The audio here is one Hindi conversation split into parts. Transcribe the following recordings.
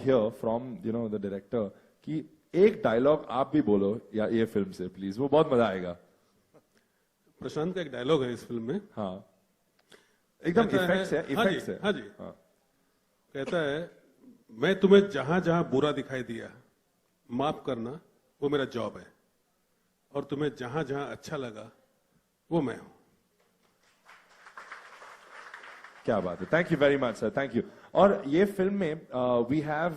hear from the director कि एक डायलॉग आप भी बोलो या ये फिल्म से प्लीज, वो बहुत मजा आएगा. प्रशांत का एक डायलॉग है इस फिल्म में. हाँ, एकदम इफेक्ट्स है. हाँ जी. कहता है, मैं तुम्हें जहां जहां बुरा दिखाई दिया माफ करना, वो मेरा जॉब है, और तुम्हें जहां जहां अच्छा लगा वो मैं हूं. क्या बात है. Thank you very much sir, thank you. और ये फिल्म में we have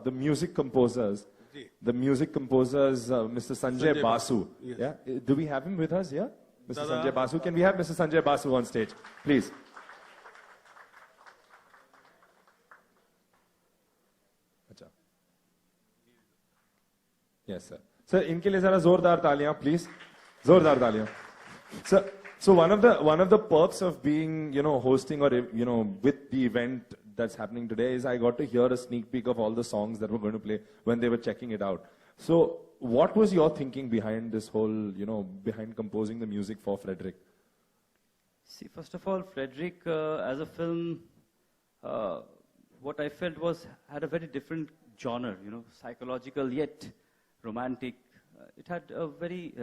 the music composers, mister Sanjay Basu. Do we have him with us here? Mr. Sanjay Basu, can we have Mr. Sanjay Basu on stage, please? अच्छा. Yes sir. Sir, इनके लिए जरा जोरदार तालियां please. जोरदार तालियां. Sir, so one of the perks of being hosting or with the event that's happening today is I got to hear a sneak peek of all the songs that were going to play when they were checking it out. So what was your thinking behind this whole, behind composing the music for Frederick? See, first of all, Frederick as a film, what I felt had a very different genre, psychological yet romantic. It had a very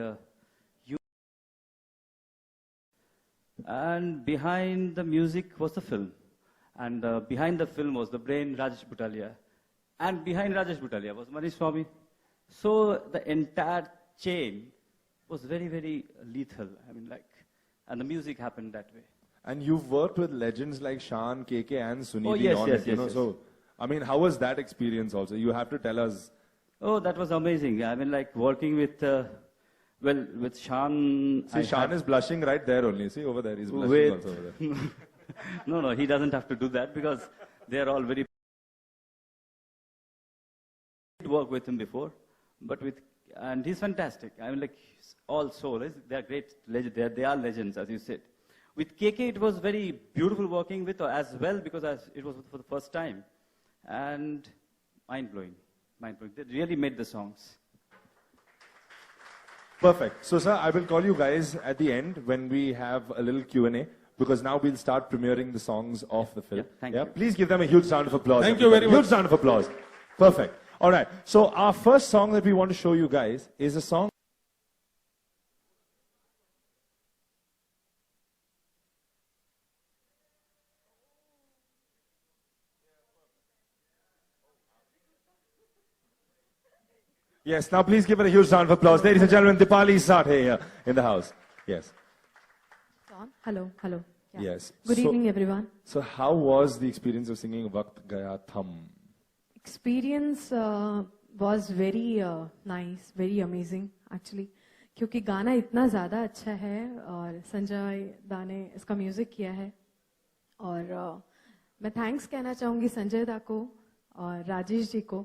and behind the music was the film, and behind the film was the brain, Rajesh Butalia, and behind Rajesh Butalia was Manish Swamy. So the entire chain was very, very lethal. I mean, and the music happened that way. And you've worked with legends like Shan, KK, and Sunidhi. Oh, yes, on yes, it, yes. So, I mean, how was that experience also? You have to tell us. Oh, that was amazing. I mean, working with, with Shan. See, Shan is blushing right there only. See, over there. He's blushing also over there. No, he doesn't have to do that because they're all very... work with him before. And he's fantastic. I mean, all solos, they are great legends. They are legends, as you said. With KK, it was very beautiful working with as well because it was for the first time. And mind-blowing. They really made the songs. Perfect. So, sir, I will call you guys at the end when we have a little Q&A because now we'll start premiering the songs of the film. Thank you. Please give them a huge round of applause. Thank you very much. Huge round of applause. Perfect. All right. So our first song that we want to show you guys is a song. Yes. Now please give it a huge round of applause. Ladies and gentlemen, Dipali Sathe here in the house. Yes. Hello. Yeah. Yes. Good evening, everyone. So how was the experience of singing Waqt Gaya Tham? Experience was very nice, very amazing actually. क्योंकि गाना इतना ज़्यादा अच्छा है और संजय दा ने इसका म्यूजिक किया है और मैं थैंक्स कहना चाहूँगी संजय दा को और राजेश जी को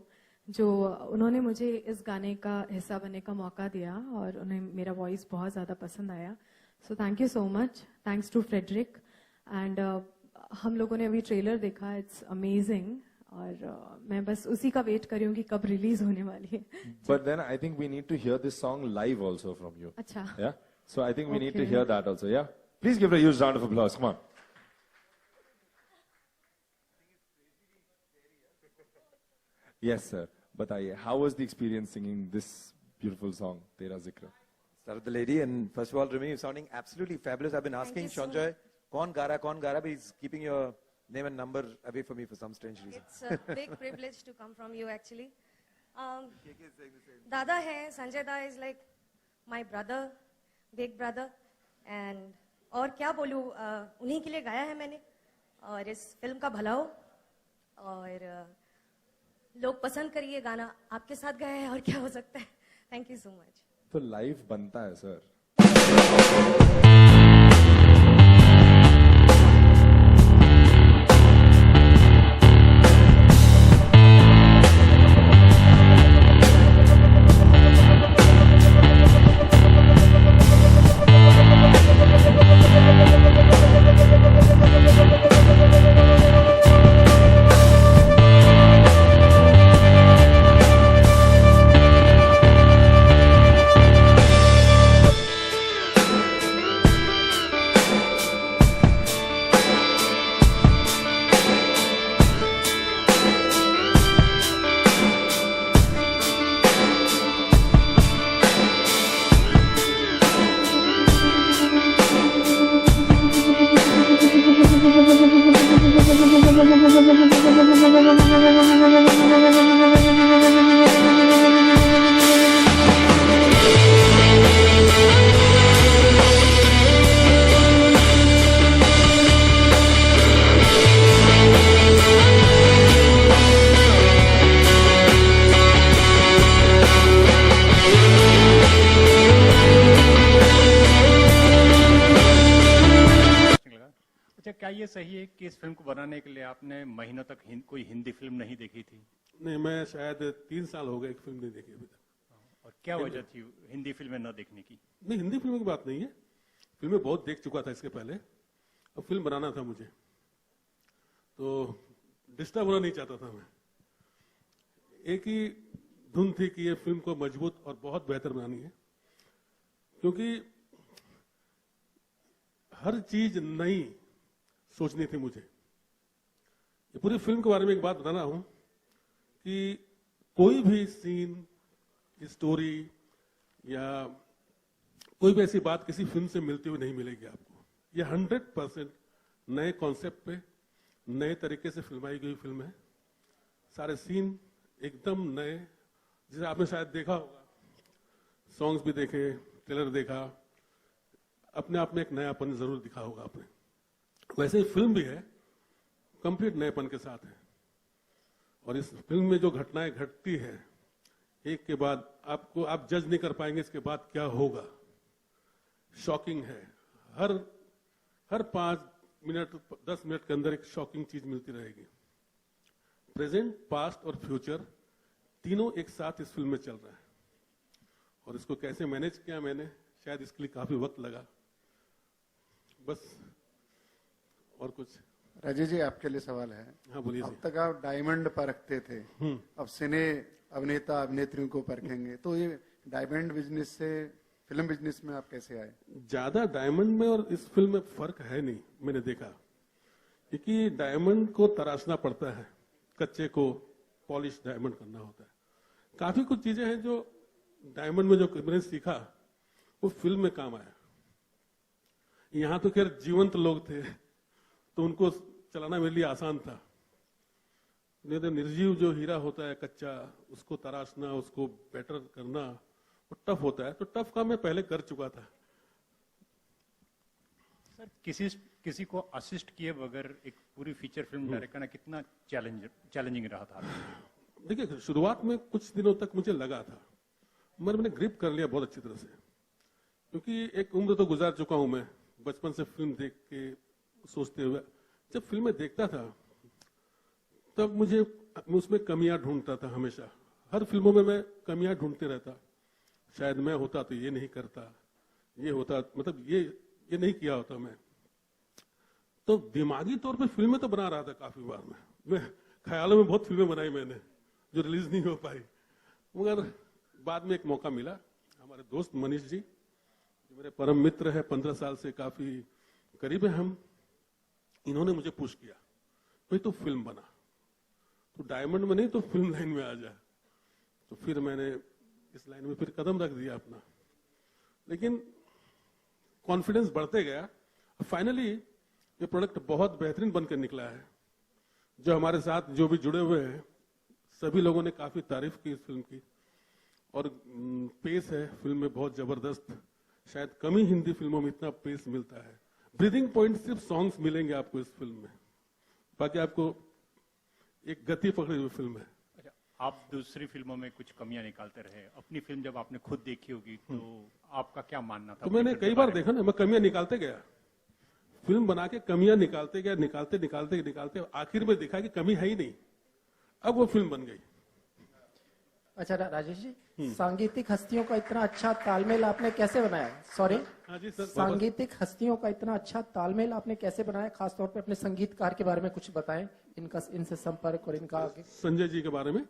जो उन्होंने मुझे इस गाने का हिस्सा बनने का मौका दिया और उन्हें मेरा वॉइस बहुत ज़्यादा पसंद आया. So thank you so much. Thanks to Frederick. And हम लोगों ने अभी ट्रेलर देखा. इट्स अमेजिंग और मैं बस उसी का वेट कर रही हूँ कि कब रिलीज होने वाली है. But then I think we need to hear this song live also from you. अच्छा. Yeah. So I think we need to hear that also. Yeah. Please give it a huge round of applause. Come on. Yes, sir. Bataiye, how was the experience singing this beautiful song, Tera Zikr? Start with the lady, and first of all, Rumi, you're sounding absolutely fabulous. I've been asking Sanjay, kaun ga raha, but he's keeping your name and number away from me for some strange reason. It's a big privilege to come from you, actually. Dada hai, Sanjay Da is like my brother, big brother, and और क्या बोलूँ, उन्हीं के लिए गाया है मैंने और इस फिल्म का भला हो और लोग पसंद करिए गाना. आपके साथ गाया है और क्या हो सकता है. Thank you so much. तो लाइव बनता है सर. ये सही है कि इस फिल्म को बनाने के लिए आपने महीनों तक कोई हिंदी फिल्म नहीं देखी थी? नहीं, मैं शायद 3 साल हो गए एक फिल्म नहीं देखी अभी तक। और क्या वजह थी हिंदी फिल्में न देखने की? नहीं, हिंदी फिल्म की बात नहीं है, फिल्में बहुत देख चुका था इसके पहले, अब फिल्म बनाना था मुझे, तो डिस्टर्ब होना नहीं चाहता था मैं। एक ही धुन थी कि ये फिल्म को मजबूत और बहुत बेहतर बनानी है, क्योंकि हर चीज नई सोचनी थी मुझे। ये पूरी फिल्म के बारे में एक बात बताना हूं कि कोई भी सीन, स्टोरी या कोई भी ऐसी बात किसी फिल्म से मिलती हुई नहीं मिलेगी आपको। ये 100% नए कॉन्सेप्ट पे नए तरीके से फिल्माई गई फिल्म है। सारे सीन एकदम नए, जिसे आपने शायद देखा होगा, सॉन्ग्स भी देखे, ट्रेलर देखा, अपने आप में एक नयापन जरूर दिखा होगा आपने। वैसे ही फिल्म भी है, कंप्लीट नएपन के साथ है। और इस फिल्म में जो घटनाएं घटती है एक के बाद, आप जज नहीं कर पाएंगे इसके बाद क्या होगा। शॉकिंग है, हर 5 मिनट 10 मिनट के अंदर एक शॉकिंग चीज मिलती रहेगी। प्रेजेंट, पास्ट और फ्यूचर तीनों एक साथ इस फिल्म में चल रहा है, और इसको कैसे मैनेज किया मैंने, शायद इसके लिए काफी वक्त लगा। बस और कुछ? राजेश जी, आपके लिए सवाल है। हाँ, बोलिए। अब तक आप डायमंड परखते थे, अब सिने अभिनेता अभिनेत्रियों को परखेंगे, तो ये डायमंड बिजनेस से फिल्म बिजनेस में आप कैसे आए? ज्यादा डायमंड में और इस फिल्म में फर्क है नहीं, मैंने देखा, क्योंकि डायमंड को तराशना पड़ता है, कच्चे को पॉलिश डायमंड करना होता है। काफी कुछ चीजें हैं जो डायमंड में जो मैंने सीखा वो फिल्म में काम आया। यहां तो खैर जीवंत लोग थे, तो उनको चलाना मेरे लिए आसान था। नहीं तो निर्जीव जो हीरा होता है कच्चा, उसको तराशना, उसको बेटर करना, वो टफ होता है। तो टफ काम मैं पहले कर चुका था। सर, किसी को असिस्ट किए बगैर एक पूरी फीचर फिल्म डायरेक्ट करना कितना चैलेंजिंग रहा था? देखिए, शुरुआत में कुछ दिनों तक मुझे लगा था, मगर मैंने ग्रिप कर लिया बहुत अच्छी तरह से, क्योंकि एक उम्र तो गुजार चुका हूं मैं, बचपन से फिल्म देख के सोचते हुए। जब फिल्में देखता था तब मैं उसमें कमियां ढूंढता था हमेशा। हर फिल्मों में मैं कमियां ढूंढते रहता। शायद मैं होता तो ये नहीं करता, ये होता, मतलब ये नहीं किया होता मैं। तो दिमागी तौर पे फिल्में तो बना रहा था काफी बार। मैं ख्यालों में बहुत फिल्में बनाई मैंने जो रिलीज नहीं हो पाई, मगर बाद में एक मौका मिला। हमारे दोस्त मनीष जी, जो मेरे परम मित्र है, 15 साल से काफी करीब है हम, इन्होंने मुझे पुश किया, भाई तो फिल्म बना, तो डायमंड में नहीं तो फिल्म लाइन में आ जा। तो फिर मैंने इस लाइन में फिर कदम रख दिया अपना, लेकिन कॉन्फिडेंस बढ़ते गया। फाइनली ये प्रोडक्ट बहुत बेहतरीन बनकर निकला है। जो हमारे साथ जो भी जुड़े हुए हैं सभी लोगों ने काफी तारीफ की इस फिल्म की, और पेस है फिल्म में बहुत जबरदस्त। शायद कम ही हिंदी फिल्मों में इतना पेस मिलता है। ब्रीदिंग पॉइंट सिर्फ सॉन्ग्स मिलेंगे आपको इस फिल्म में, बाकी आपको एक गति पकड़ी हुई फिल्म है। अच्छा, आप दूसरी फिल्मों में कुछ कमियां निकालते रहे, अपनी फिल्म जब आपने खुद देखी होगी तो आपका क्या मानना था? तो मैंने कई बार देखा ना, मैं कमियां निकालते गया, फिल्म बना के कमियां निकालते गया, निकालते आखिर में दिखा कि कमी है ही नहीं, अब वो फिल्म बन गई। अच्छा राजेश जी, सांगीतिक हस्तियों का इतना अच्छा तालमेल आपने कैसे बनाया? सॉरी, हाँ जी सर, सांगीतिक हस्तियों का इतना अच्छा तालमेल आपने कैसे बनाया? खासतौर पे अपने संगीतकार के बारे में कुछ बताएं, इनसे संपर्क और इनका आगे। संजय जी के बारे में,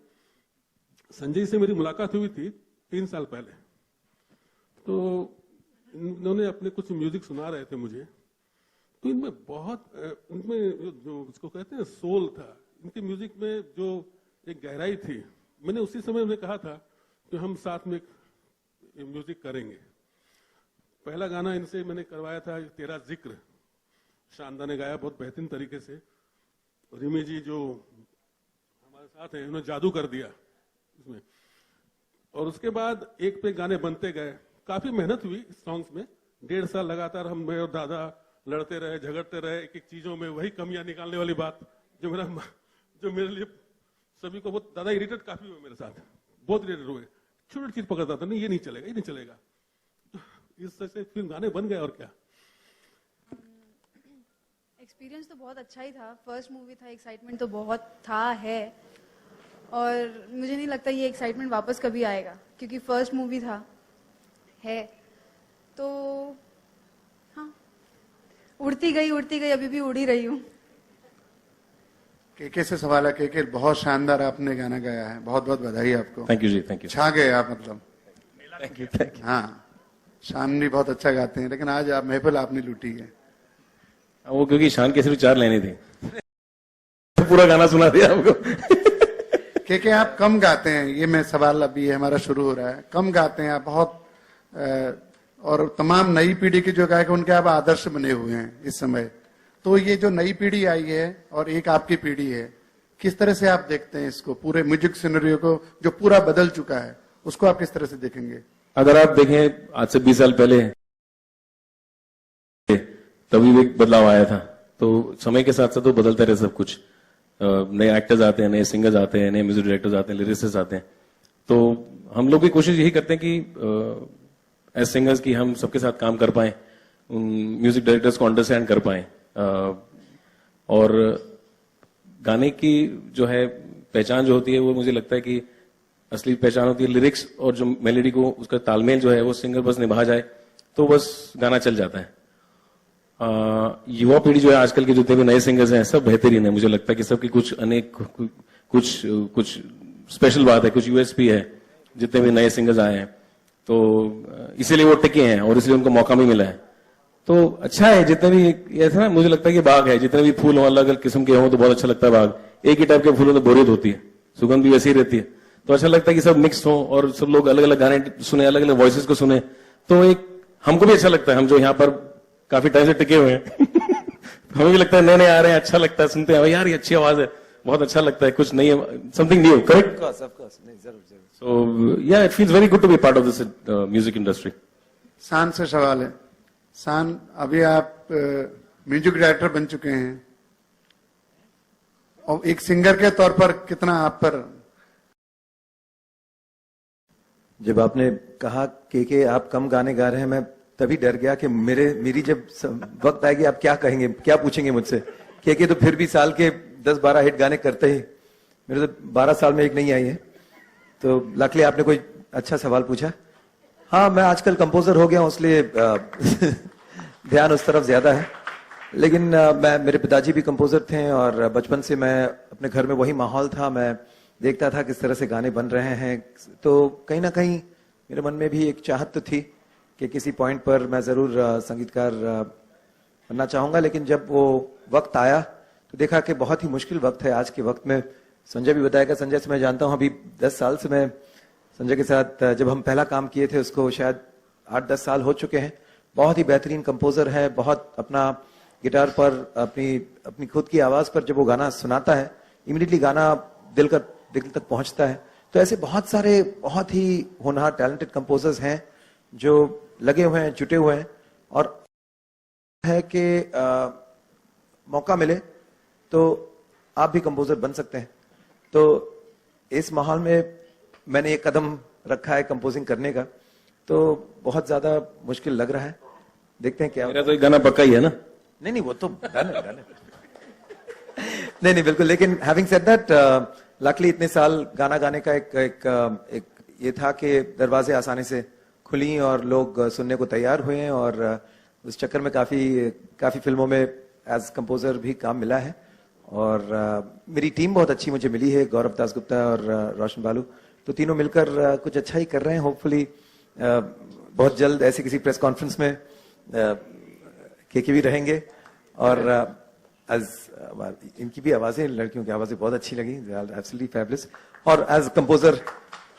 संजय से मेरी मुलाकात हुई थी 3 साल पहले। तो इन्होंने अपने कुछ म्यूजिक सुना रहे थे मुझे, तो इनमें जो इसको कहते हैं सोल था, इनके म्यूजिक में जो एक गहराई थी। मैंने उसी समय उन्हें कहा था कि हम साथ में म्यूजिक करेंगे। पहला गाना इनसे मैंने करवाया था तेरा जिक्र, शानदार ने गाया बहुत बेहतरीन तरीके से। रिमी जी जो हमारे साथ हैं, उन्होंने जादू कर दिया इसमें। और उसके बाद एक पे गाने बनते गए, काफी मेहनत हुई इस सॉन्ग्स में। 1.5 साल लगातार हम, मैं और दादा लड़ते रहे, झगड़ते रहे एक एक चीजों में, वही कमियां निकालने वाली बात जो मेरे लिए सभी को बहुत दादा इरिटेट काफी हुए मेरे साथ, बहुत इरिटेट हुए। छोटी चीज पकड़ता था, नहीं ये नहीं चलेगा, ये नहीं चलेगा। इस तरह से फिल्म गाने बन गए और क्या। एक्सपीरियंस तो बहुत अच्छा ही था। फर्स्ट मूवी था, एक्साइटमेंट तो बहुत था है, और मुझे नहीं लगता ये एक्साइटमेंट वापस कभी आएगा, क्योंकि फर्स्ट मूवी था है। तो हाँ, उड़ती गई, अभी भी उड़ ही रही हूँ। केके से सवाल है। केके, बहुत शानदार आपने गाना गाया है, बहुत बहुत बधाई आपको। Thank you ji, thank you. छा गए आप, मतलब। Thank you, thank you. हाँ, शान भी बहुत अच्छा गाते हैं, लेकिन आज आप महफिल आपने लूटी है। वो क्योंकि शान के सिर्फ 4 लाइनें थी, पूरा गाना सुना दिया आपको। केके, आप कम गाते हैं, ये मैं सवाल अभी हमारा शुरू हो रहा है। कम गाते हैं आप बहुत, और तमाम नई पीढ़ी के जो गायक हैं उनके आप आदर्श बने हुए हैं इस समय। तो ये जो नई पीढ़ी आई है और एक आपकी पीढ़ी है, किस तरह से आप देखते हैं इसको, पूरे म्यूजिक सिनेरियो को जो पूरा बदल चुका है, उसको आप किस तरह से देखेंगे? अगर आप देखें आज से 20 साल पहले तभी भी एक बदलाव आया था, तो समय के साथ साथ तो बदलता रहे सब कुछ। नए एक्टर्स आते हैं, नए सिंगर्स आते हैं, नए म्यूजिक डायरेक्टर्स आते हैं, लिरिसिस्ट आते हैं। तो हम लोग भी कोशिश यही करते हैं कि एज सिंगर्स की हम सबके साथ काम कर पाए, उन म्यूजिक डायरेक्टर्स को अंडरस्टैंड कर पाए, और गाने की जो है पहचान जो होती है वो मुझे लगता है कि असली पहचान होती है लिरिक्स और जो मेलोडी को उसका तालमेल जो है वो सिंगर बस निभा जाए तो बस गाना चल जाता है। युवा पीढ़ी जो है आजकल के जितने भी नए सिंगर्स हैं सब बेहतरीन है। मुझे लगता है कि सबकी कुछ अनेक कुछ स्पेशल बात है, कुछ यूएसपी है जितने भी नए सिंगर्स आए हैं, तो इसीलिए वो टिके हैं और इसलिए उनको मौका भी मिला है। तो अच्छा है, जितने भी ऐसा ना मुझे लगता है कि बाग है, जितने भी फूल हो अलग अलग किस्म के हों तो बहुत अच्छा लगता है बाग। एक ही टाइप के फूलों तो बोरियत होती है, सुगंध भी वैसी ही रहती है। तो अच्छा लगता है कि सब मिक्स हो और सब लोग अलग अलग गाने सुने, अलग अलग वॉइसेस को सुने, तो एक हमको भी अच्छा लगता है। हम जो यहाँ पर काफी टाइम से टिके हुए हैं हमें भी लगता है नए नए आ रहे हैं, अच्छा लगता है, सुनते हैं यार ये अच्छी आवाज है, बहुत अच्छा लगता है, कुछ नहीं है, समथिंग न्यू, करेक्ट? सो या it feels very good to be part of this music industry. शान से सवाल है। शान, अभी आप म्यूजिक डायरेक्टर बन चुके हैं और एक सिंगर के तौर पर कितना आप पर, जब आपने कहा कि आप कम गाने गा रहे हैं, मैं तभी डर गया कि मेरी जब वक्त आएगी आप क्या कहेंगे, क्या पूछेंगे मुझसे। के तो फिर भी साल के 10-12 हिट गाने करते ही, मेरे तो 12 साल में एक नहीं आई है। तो लकली आपने कोई अच्छा सवाल पूछा। हाँ, मैं आजकल कंपोजर हो गया हूं, इसलिए ध्यान उस तरफ ज्यादा है। लेकिन मेरे पिताजी भी कंपोजर थे और बचपन से मैं अपने घर में वही माहौल था, मैं देखता था किस तरह से गाने बन रहे हैं। तो कहीं ना कहीं मेरे मन में भी एक चाहत तो थी कि किसी पॉइंट पर मैं जरूर संगीतकार बनना चाहूंगा। लेकिन जब वो वक्त आया तो देखा कि बहुत ही मुश्किल वक्त है आज के वक्त में। संजय भी बताएगा, संजय से मैं जानता हूं, अभी 10 साल से मैं संजय के साथ, जब हम पहला काम किए थे उसको शायद 8-10 साल हो चुके हैं। बहुत ही बेहतरीन कंपोजर है, बहुत अपना गिटार पर अपनी खुद की आवाज पर जब वो गाना सुनाता है इमीडिएटली गाना दिल तक पहुंचता है। तो ऐसे बहुत सारे बहुत ही होनहार टैलेंटेड कंपोजर्स हैं जो लगे हुए हैं, जुटे हुए हैं, और है कि मौका मिले तो आप भी कंपोजर बन सकते हैं। तो इस माहौल में मैंने एक कदम रखा है कंपोजिंग करने का, तो बहुत ज्यादा मुश्किल लग रहा है, देखते हैं क्या। मेरा तो एक गाना पक्का ही है ना। नहीं, वो तो डन है। नहीं, बिल्कुल। लेकिन हैविंग सेड दैट, लकली इतने साल गाना गाने का एक ये था कि दरवाजे आसानी से खुली और लोग सुनने को तैयार हुए हैं, और उस चक्कर में काफी फिल्मों में एज कंपोजर भी काम मिला है। और मेरी टीम बहुत अच्छी मुझे मिली है, गौरव दासगुप्ता और रोशन बालू, तो तीनों मिलकर कुछ अच्छा ही कर रहे हैं। होपफुली बहुत जल्द ऐसी किसी प्रेस कॉन्फ्रेंस में के भी रहेंगे। और इनकी भी आवाजें, लड़कियों की आवाजें बहुत अच्छी लगी, एब्सोल्युटली फैबुलस। और एज कंपोजर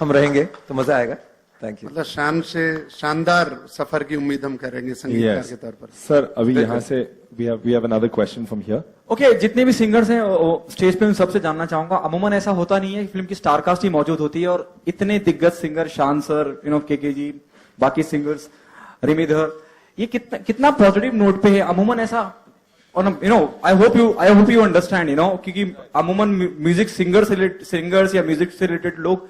हम रहेंगे तो मजा आएगा। Thank you. मतलब शान से शानदार सफर की उम्मीद हम करेंगे संगीतकार के तौर पर। सर, अभी यहाँ से we have another question from here. Okay, जितने भी सिंगर्स हैं स्टेज पे मैं सबसे जानना चाहूंगा, अमूमन ऐसा होता नहीं है कि फिल्म की स्टार कास्ट ही मौजूद होती है और इतने दिग्गज सिंगर, शान सर, के जी, बाकी सिंगर्स, रिमिधर, ये कितना पॉजिटिव नोट पे है अमूमन ऐसा। और आई होप यू अंडरस्टैंड, क्योंकि अमूमन म्यूजिक सिंगर्स या म्यूजिक से रिलेटेड लोग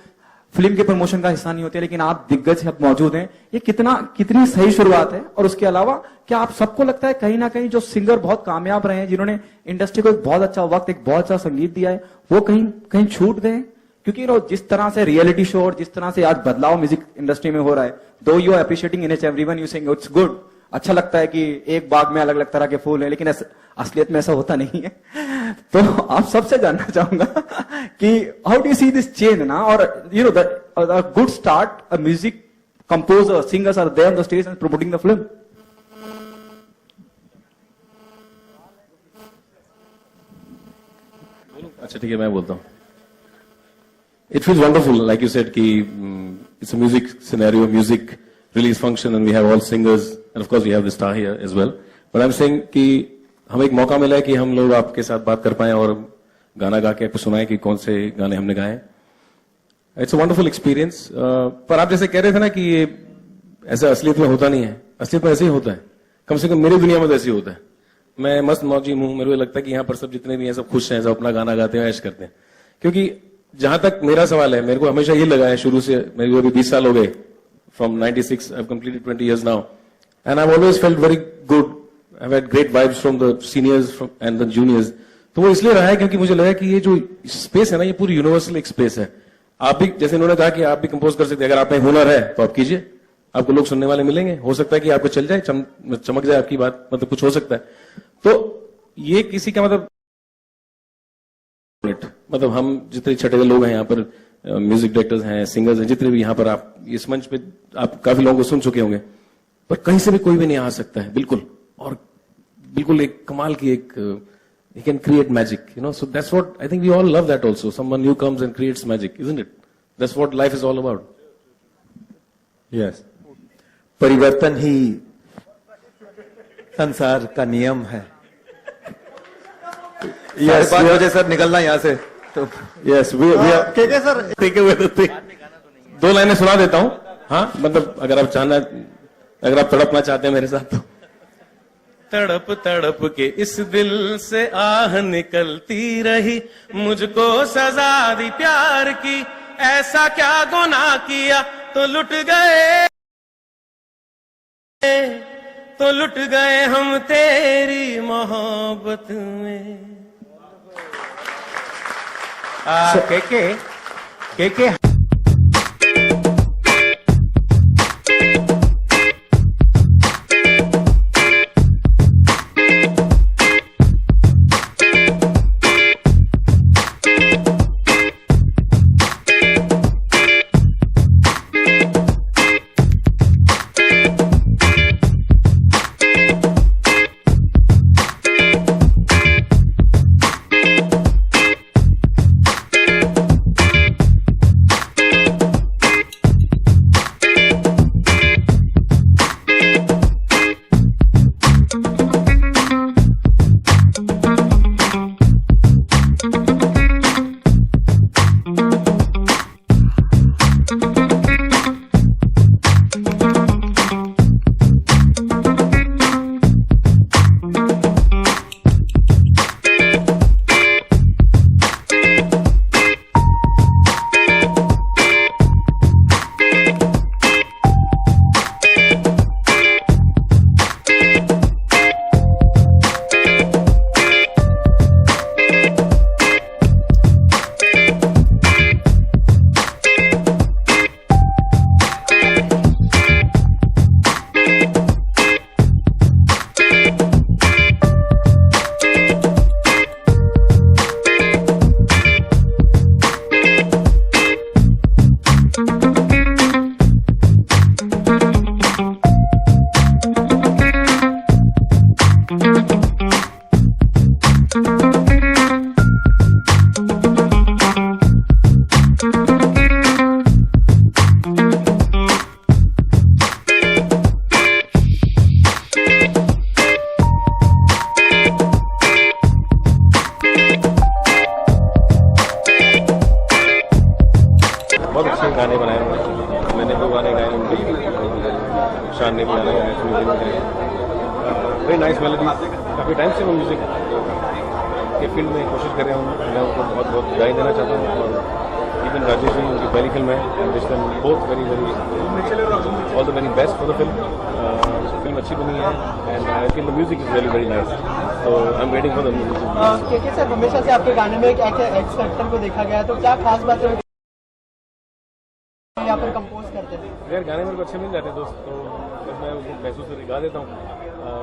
फिल्म के प्रमोशन का हिस्सा नहीं होते, लेकिन आप दिग्गज अब मौजूद हैं, ये कितनी सही शुरुआत है। और उसके अलावा क्या आप सबको लगता है कहीं ना कहीं जो सिंगर बहुत कामयाब रहे हैं, जिन्होंने इंडस्ट्री को एक बहुत अच्छा वक्त, एक बहुत अच्छा संगीत दिया है, वो कहीं छूट गए? क्योंकि जिस तरह से रियलिटी शो और जिस तरह से आज बदलाव म्यूजिक इंडस्ट्री में हो रहा है, दो you appreciating in everyone, you saying it's good, अच्छा लगता है कि एक बाग में अलग अलग तरह के फूल हैं, लेकिन असलियत में ऐसा होता नहीं है। तो आप सबसे जानना चाहूंगा कि how do you see this change ना, और you know the good start, a music composer, singers are there on the stage and promoting the film. अच्छा ठीक है, मैं बोलता हूँ। It feels wonderful, like you said, कि it's a music scenario, music release function, and we have all singers, and of course we have the star here as well. But I'm saying कि हमें एक मौका मिला है कि हम लोग आपके साथ बात कर पाएं और गाना गा के आपको सुनाएं कि कौन से गाने हमने गाए। It's a wonderful experience. पर आप जैसे कह रहे थे ना कि ये ऐसा असलियत में होता नहीं है, असलियत में ऐसे ही होता है, कम से कम मेरी दुनिया में तो ऐसे ही होता है। मैं मस्त मौजी हूं, मेरे को लगता है कि यहाँ पर सब जितने भी हैं सब खुश हैं, सब अपना गाना गाते हैं, ऐश करते हैं। क्योंकि जहां तक मेरा सवाल है, मेरे को हमेशा ये लगा है शुरू से, मेरे को अभी 20 साल हो गए, from 96 I have completed 20 years now, and I have always felt very good, I have had great vibes from the seniors and the juniors. तो वो इसलिए रहा है क्योंकि मुझे लगा कि ये जो स्पेस है ना, ये पूरी यूनिवर्सल एक स्पेस है। आप भी, जैसे इन्होंने कहा कि आप भी कंपोज कर सकते हैं, अगर आप में हुनर है तो आप कीजिए, आपको लोग सुनने वाले मिलेंगे, हो सकता है कि आपको चल जाए, चमक जाए आपकी बात, मतलब कुछ हो सकता है। तो ये किसी का मतलब हम जितने छठे लोग हैं यहाँ पर, म्यूजिक डायरेक्टर्स हैं, सिंगर्स हैं, जितने भी यहाँ पर आप इस मंच पे आप काफी लोगों को सुन चुके होंगे, पर कहीं से भी कोई भी नहीं आ सकता है, बिल्कुल, और बिल्कुल एक कमाल की एक he can create magic, you know, so that's what I think we all love that also, someone new comes and creates magic, isn't it? That's what life is all about. Yes. परिवर्तन ही संसार का नियम है। Yes, 5 बजे सर निकलना यहाँ से, तो yes, we are ठीक है sir, take away the thing. 2 लाइनें सुना देता हूँ, हाँ, मतलब अगर आप तड़पना चाहते हैं मेरे साथ तो। तड़प तड़प के इस दिल से आह निकलती रही, मुझको सजा दी प्यार की, ऐसा क्या गुनाह किया तो लुट गए हम तेरी मोहब्बत में। के गाने बनाए उन्होंने, मैंने 2 गाने गाए उनके लिए, शान ने भी गाना गाया, सुनील ने गाया, वेरी नाइस मेलोडीज। काफ़ी टाइम से वो म्यूजिक के फील्ड में कोशिश कर रहे हूँ, मैं उनको बहुत बहुत बधाई देना चाहता हूँ और एंड राजेश जी, उनकी पहली फिल्म है and wish them both very very all the very best for the film. Film अच्छी बनी है and I think the music is very very nice, so I am waiting for the music. KK sir, हमेशा से आपके गाने में एक एक्स फैक्टर को देखा गया है, तो क्या खास बात है यहाँ पर कंपोज करते हैं? यार गाने मेरे को अच्छे मिल जाते हैं दोस्त, तो बस मैं उनको महसूस करके गा देता हूँ।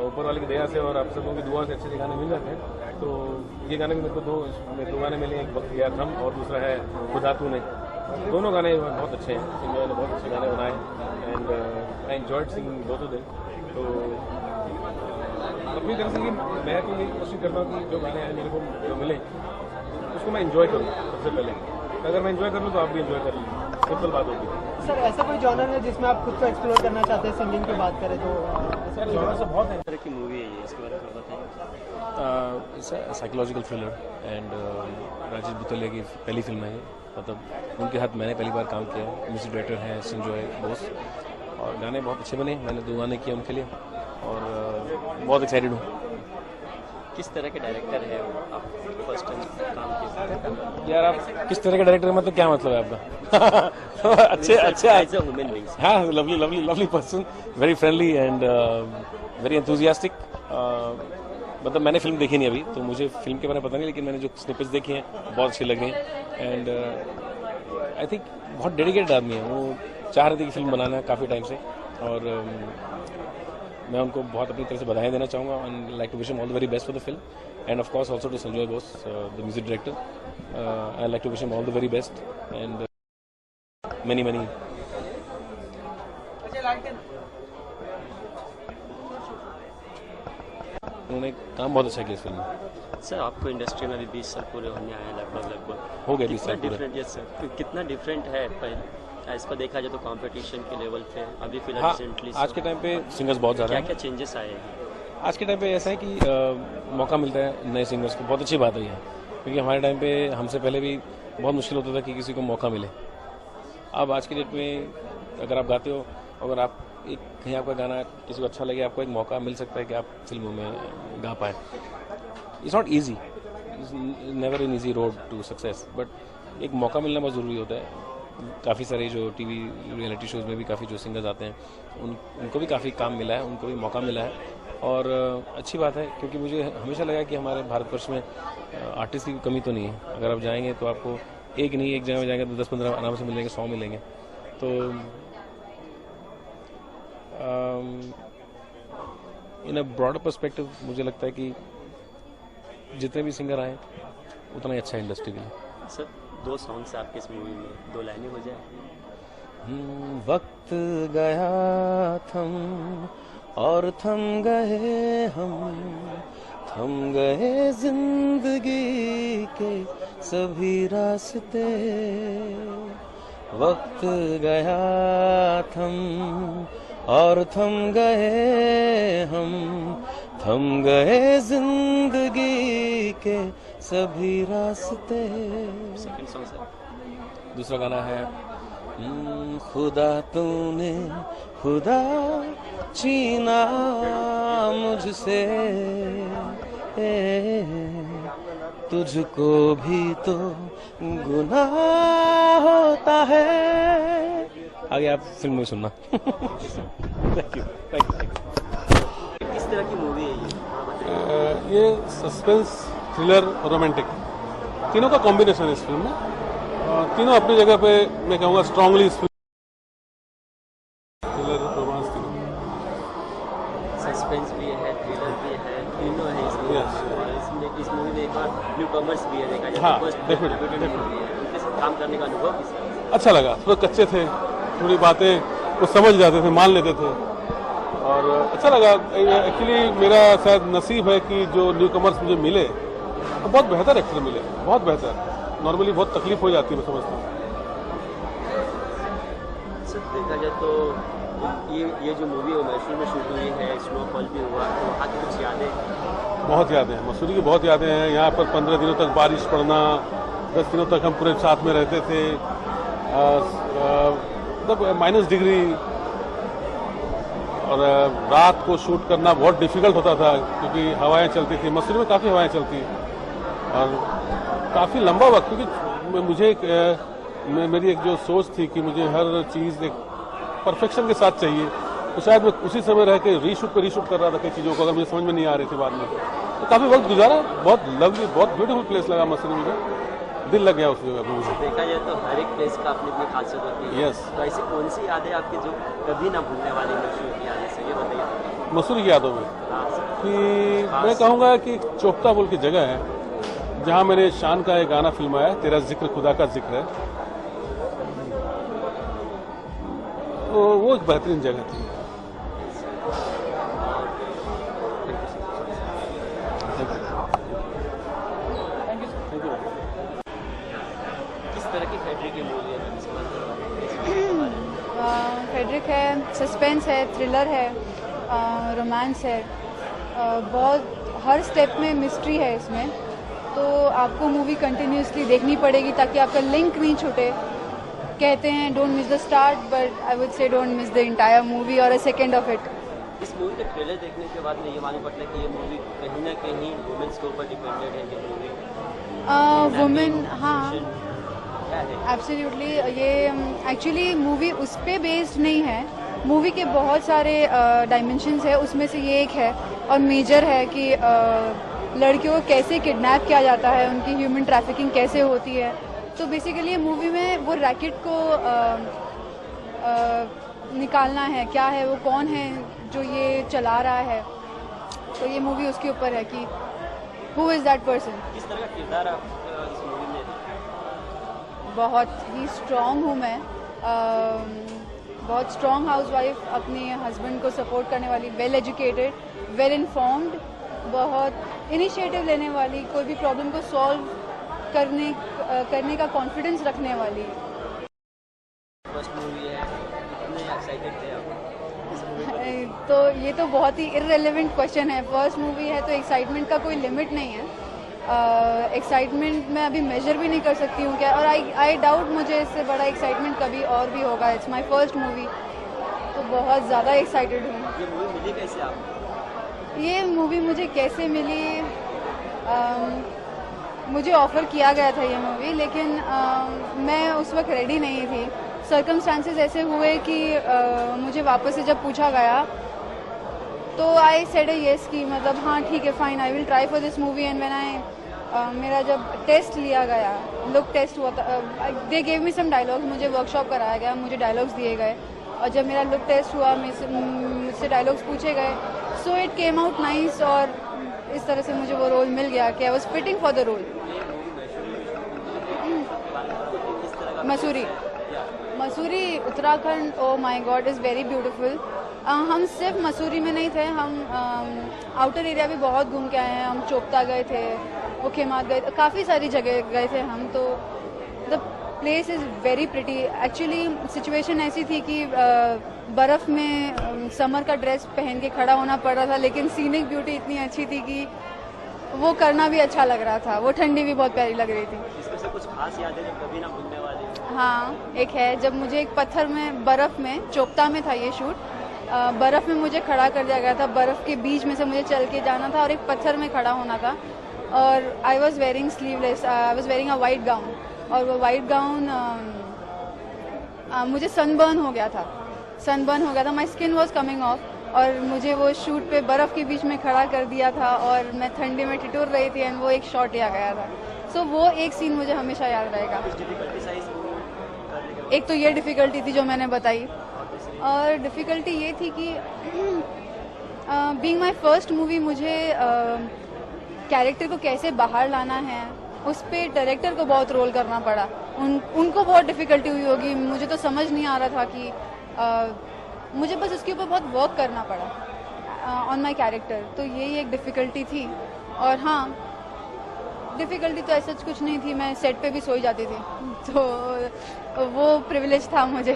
ऊपर वाले की दया से और आप सब लोगों की दुआ से अच्छे गाने मिल जाते हैं। तो ये गाने भी मेरे को दो गाने मिले, एक वक्त गया थम और दूसरा है खुदा तूने। दोनों गाने बहुत अच्छे हैं, सिंगर ने बहुत अच्छे गाने बनाए and I enjoyed singing both of them. तो अपनी तरफ से मैं तो यही कोशिश करता हूँ कि जो गाने आए मेरे को जो मिले उसको मैं एंजॉय करूँ सबसे पहले। अगर मैं एंजॉय कर लूँ तो आप भी एंजॉय कर लीजिए, सिंपल बात होगी। सर, ऐसा कोई जॉनर है जिसमें आप खुद को एक्सप्लोर करना चाहते हैं? सिंगिंग की बात करें तो सर जॉनर से बहुत है। तरह की मूवी है ये, इसके बारे में बताएं। It's a psychological thriller and Rajesh Butalia की पहली फिल्म है, मतलब उनके साथ मैंने पहली बार काम किया है। म्यूजिक डायरेक्टर हैं संजय बोस और गाने बहुत अच्छे बने। मैंने 2 गाने किए उनके लिए और बहुत एक्साइटेड हूँ। किस तरह के डायरेक्टर है वो? आप फर्स्ट टाइम काम किए? यार आप किस तरह के डायरेक्टर, मतलब क्या मतलब है आपका? अच्छे एज अ ह्यूमन बीइंग। हाँ, lovely lovely lovely person, very friendly and very enthusiastic. मतलब मैंने फिल्म देखी नहीं अभी, तो मुझे फिल्म के बारे में पता नहीं, लेकिन मैंने जो स्निपेट्स देखी हैं बहुत अच्छी लग रही हैं एंड आई थिंक बहुत डेडिकेटेड आदमी है। वो चाह रहे थे कि फिल्म बनाना है काफ़ी टाइम से और मैं उनको बहुत अपनी तरफ से बधाई देना चाहूँगा and like to wish him all the very best for the film and of course also to Sanjay Bose the music director. I like to wish him all the very best and many many. उन्होंने काम बहुत अच्छा किया इस फिल्म में। सर, आपको इंडस्ट्री में अभी 20 साल पूरे होने आए लगभग हो गए 20 साल पूरे। डिफरेंट, यस सर, कितना डिफरेंट है पहले इस पर देखा जाए तो कंपटीशन के लेवल पे अभी फिलहाल हाँ, रिसेंटली आज के टाइम पे सिंगर्स बहुत ज़्यादा क्या हैं। क्या चेंजेस आए हैं? आज के टाइम पे ऐसा है कि मौका मिलता है नए सिंगर्स को, बहुत अच्छी बात है ये, क्योंकि हमारे टाइम पे हमसे पहले भी बहुत मुश्किल होता था कि किसी को मौका मिले। अब आज की डेट में अगर आप गाते हो, अगर आप एक कहीं आपका गाना किसी को अच्छा लगे, आपको एक मौका मिल सकता है कि आप फिल्मों में गा पाए। It's not easy, it's never an easy road to success, but एक मौका मिलना बहुत ज़रूरी होता है। काफ़ी सारे जो टीवी रियलिटी शोज़ में भी काफ़ी जो सिंगर्स आते हैं उनको भी काफ़ी काम मिला है, उनको भी मौका मिला है और अच्छी बात है, क्योंकि मुझे हमेशा लगा कि हमारे भारतवर्ष में आर्टिस्ट की कमी तो नहीं है। अगर आप जाएंगे तो आपको एक नहीं, एक जगह में जाएंगे तो 10-15 आराम से मिलेंगे, 100 मिलेंगे। तो इन अ ब्रॉडर पर्सपेक्टिव मुझे लगता है कि जितने भी सिंगर आए उतना ही अच्छा है इंडस्ट्री के लिए। सर, 2 सॉन्ग्स आपके इस मूवी में, 2 लाइनें हो जाए। वक्त गया थम और थम गए हम, थम गए जिंदगी के सभी रास्ते। वक्त गया थम और थम गए हम, थम गए जिंदगी के सभी रास्ते। Second song sir. दूसरा गाना है खुदा तूने खुदा छीना मुझसे, तुझको भी तो गुनाह होता है। आगे आप फिल्म में सुनना। Thank you. किस तरह की मूवी है ये सस्पेंस, थ्रिलर, रोमांटिक, तीनों का कॉम्बिनेशन है इस फिल्म में। तीनों अपनी जगह पे मैं कहूँगा स्ट्रांगली इस फिल्म, थ्रिलर, रोमांस, तीनों। सस्पेंस भी है, थ्रिलर भी है, तीनों है इसमें। और इसमें इस मूवी में एक बार न्यू कमर्स भी है, देखा जाए। हाँ, फर्स्ट डेफिनेटली। उनके साथ काम करने का अनुभव किस अच्छा लगा। थोड़े कच्चे थे, थोड़ी बातें वो समझ जाते थे, मान लेते थे और अच्छा लगा। एक्चुअली मेरा शायद नसीब है कि जो न्यू कमर्स मुझे मिले बहुत बेहतर एक्टर मिले, बहुत बेहतर। नॉर्मली बहुत तकलीफ हो जाती है, मैं समझता हूँ। सर, देखा जाए तो ये जो मूवी है मैसूर में शूट हुई है, स्नोफॉल भी हुआ, तो वहाँ की कुछ यादें? बहुत यादें हैं, मसूरी की बहुत यादें हैं। यहाँ पर 15 दिनों तक बारिश पड़ना, 10 दिनों तक हम पूरे साथ में रहते थे, मतलब -डिग्री, और रात को शूट करना बहुत डिफिकल्ट होता था क्योंकि हवाएं चलती थी। मसूरी में काफ़ी हवाएं चलती और काफ़ी लंबा वक्त, क्योंकि मुझे मेरी एक जो सोच थी कि मुझे हर चीज़ एक परफेक्शन के साथ चाहिए, तो शायद मैं उसी समय रह के रीशूट कर रहा था कई चीज़ों को, अगर मुझे समझ में नहीं आ रही थी बाद में। तो काफ़ी वक्त गुजारा, बहुत लवली, बहुत ब्यूटीफुल प्लेस लगा मसूरी मुझे, दिल लग गया उस जगह पे मुझे। देखा जाए तो हर एक प्लेस का अपनी अपनी खासियत होती है। यस। तो ऐसी कौन सी यादें आपकी जो कभी ना भूलने वाली मशहूर की यादें से, ये बताइए। मसूरी की यादों में कि मैं कहूँगा कि चोपता बोल की जगह है, जहाँ मेरे शान का एक गाना फिल्म आया, तेरा जिक्र खुदा का जिक्र है, तो वो एक बेहतरीन जगह थी। किस तरह की फेड्रिक की मूवी है? फेड्रिक है, सस्पेंस है, थ्रिलर है, रोमांस है, बहुत हर स्टेप में मिस्ट्री है इसमें। तो आपको मूवी कंटिन्यूसली देखनी पड़ेगी ताकि आपका लिंक नहीं छूटे। कहते हैं don't miss the start, but I would say don't miss the entire movie और अ सेकेंड ऑफ इट। इस मूवी के ट्रेलर देखने के बाद मुझे ये मालूम पड़ता है कि ये मूवी कहीं ना कहीं वुमेन्स के ऊपर डिपेंडेड है। ये मूवी वुमेन, हाँ क्या है? एब्सोल्युटली। ये एक्चुअली मूवी उस पर बेस्ड नहीं है, मूवी के बहुत सारे डायमेंशंस है, उसमें से ये एक है और मेजर है कि लड़कियों को कैसे किडनैप किया जाता है, उनकी ह्यूमन ट्रैफिकिंग कैसे होती है। तो बेसिकली ये मूवी में वो रैकेट को निकालना है, क्या है वो, कौन है जो ये चला रहा है। तो ये मूवी उसके ऊपर है कि हु इज़ दैट पर्सन। किस तरह का किरदार आप इस मूवी में? बहुत ही स्ट्रॉन्ग हूँ मैं, बहुत स्ट्रॉन्ग हाउसवाइफ, अपने हस्बैंड को सपोर्ट करने वाली, वेल एजुकेटेड, वेल इन्फॉर्म्ड, बहुत इनिशिएटिव लेने वाली, कोई भी प्रॉब्लम को सॉल्व करने का कॉन्फिडेंस रखने वाली। फर्स्ट मूवी है, कितने एक्साइटेड थे आप इस मूवी पर? तो ये तो बहुत ही इररिलेवेंट क्वेश्चन है। फर्स्ट मूवी है तो एक्साइटमेंट का कोई लिमिट नहीं है। एक्साइटमेंट मैं अभी मेजर भी नहीं कर सकती हूँ क्या, और आई डाउट मुझे इससे बड़ा एक्साइटमेंट कभी और भी होगा। इट्स माय फर्स्ट मूवी, तो बहुत ज़्यादा एक्साइटेड हूँ। ये मूवी मिली कैसे आपको? ये मूवी मुझे कैसे मिली, मुझे ऑफ़र किया गया था ये मूवी, लेकिन मैं उस वक्त रेडी नहीं थी। सर्कमस्टांसेस ऐसे हुए कि मुझे वापस से जब पूछा गया तो आई सेड येस कि मतलब हाँ ठीक है, fine, I will try for this movie. And when I मेरा जब टेस्ट लिया गया, लुक टेस्ट हुआ था, they gave me some dialogues, मुझे वर्कशॉप कराया गया, मुझे डायलॉग्स दिए गए, और जब मेरा लुक टेस्ट हुआ मुझसे डायलॉग्स पूछे गए, so it came out nice, और इस तरह से मुझे वो रोल मिल गया कि I was fitting for the role. Mussoorie Uttarakhand, oh my god, is very beautiful. हम सिर्फ मसूरी में नहीं थे, हम आउटर एरिया भी बहुत घूम के आए हैं। हम चोपता गए थे, ओखेमाद गए, काफ़ी सारी जगह गए थे हम। तो the place is very pretty. Actually situation ऐसी थी कि बर्फ़ में समर का ड्रेस पहन के खड़ा होना पड़ रहा था, लेकिन सीनिक ब्यूटी इतनी अच्छी थी कि वो करना भी अच्छा लग रहा था। वो ठंडी भी बहुत प्यारी लग रही थी। इसमें से कुछ खास यादें जो कभी ना भूलने वाली? हाँ, एक है, जब मुझे एक पत्थर में, बर्फ़ में, चोपता में था ये शूट, बर्फ़ में मुझे खड़ा कर दिया गया था। बर्फ़ के बीच में से मुझे चल के जाना था और एक पत्थर में खड़ा होना था, और I was wearing sleeveless, I was wearing a white gown, और वो वाइट गाउन मुझे सनबर्न हो गया था, my skin was coming of, और मुझे वो शूट पे बर्फ़ के बीच में खड़ा कर दिया था, और मैं ठंडी में ठिठुर रही थी, एंड वो एक शॉट लिया गया था। सो वो एक सीन मुझे हमेशा याद रहेगा। एक तो ये डिफ़िकल्टी थी जो मैंने बताई, और डिफ़िकल्टी ये थी कि बीइंग माय फर्स्ट मूवी, मुझे कैरेक्टर को कैसे बाहर लाना है, उस पे डायरेक्टर को बहुत रोल करना पड़ा। उनको बहुत डिफ़िकल्टी हुई होगी, मुझे तो समझ नहीं आ रहा था कि मुझे बस उसके ऊपर बहुत वर्क करना पड़ा ऑन माय कैरेक्टर। तो यही एक डिफ़िकल्टी थी। और हाँ, डिफ़िकल्टी तो ऐसा कुछ नहीं थी, मैं सेट पे भी सो ही जाती थी, तो वो प्रिविलेज था मुझे।